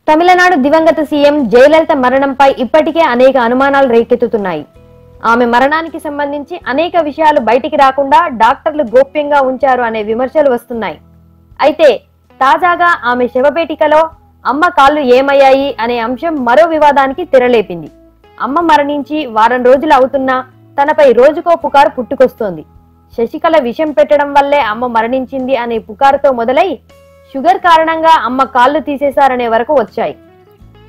తమిళనాడు దివంగత సీఎం జయలలిత మరణంపై ఇప్పటికే అనేక అనుమానాలు రేకెత్తుతున్నాయి. ఆమె మరణానికి సంబంధించి అనేక విషయాలు బయటికి రాకుండా డాక్టర్లు గోప్యంగా ఉంచారు అనే విమర్శలు వస్తున్నాయి. అయితే తాజాగా ఆమె శవపేటికలో అమ్మ కాళ్ళు ఏమయ్యాయి అనే అంశం మరో వివాదానికి తెరలేపింది. అమ్మ మరణించి వారం రోజులు అవుతున్నా తనపై రోజుకో పుకారు పుట్టుకొస్తోంది. శశికళ విషం పెట్టడం వల్లే అమ్మ మరణించింది అనే పుకారుతో మొదలై షుగర్ కారణంగా అమ్మ కాళ్ళు తీసేశారనే వరకు వచ్చాయి.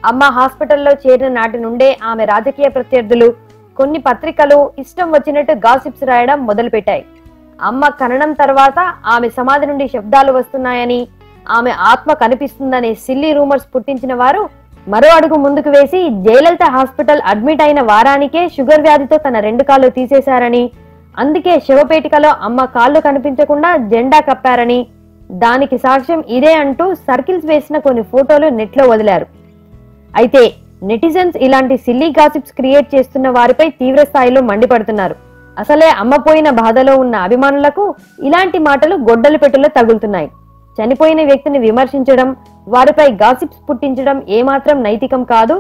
అమ్మ హాస్పిటల్లో చేరిన నాటి నుండే ఆమె రాజకీయ ప్రత్యర్థులు, కొన్ని పత్రికలు ఇష్టం వచ్చినట్టు గాసిప్స్ రాయడం మొదలుపెట్టాయి. అమ్మ ఖననం తర్వాత ఆమె సమాధి నుండి శబ్దాలు వస్తున్నాయని, ఆమె ఆత్మ కనిపిస్తుందనే సిల్లీ రూమర్స్ పుట్టించిన వారు మరో అడుగు ముందుకు వేసి జయలలిత హాస్పిటల్ అడ్మిట్ అయిన వారానికే షుగర్ వ్యాధితో తన 2 కాళ్ళు తీసేశారని, అందుకే శవపేటికలో అమ్మ కాళ్ళు కనిపించకుండా జెండా కప్పారని, దానికి సాక్ష్యం ఇదే అంటూ సర్కిల్స్ వేసిన కొన్ని ఫోటోలు నెట్లో వదిలారు. అయితే నెటిజన్స్ ఇలాంటి సిల్లీ గాసిప్స్ క్రియేట్ చేస్తున్న వారిపై తీవ్ర స్థాయిలో మండిపడుతున్నారు. అసలే అమ్మపోయిన బాధలో ఉన్న అభిమానులకు ఇలాంటి మాటలు గొడ్డలి పెట్టెలో తగులుతున్నాయి. చనిపోయిన వ్యక్తిని విమర్శించడం, వారిపై గాసిప్స్ పుట్టించడం ఏమాత్రం నైతికం కాదు.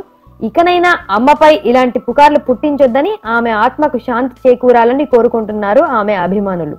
ఇకనైనా అమ్మపై ఇలాంటి పుకార్లు పుట్టించొద్దని, ఆమె ఆత్మకు శాంతి చేకూరాలని కోరుకుంటున్నారు ఆమె అభిమానులు.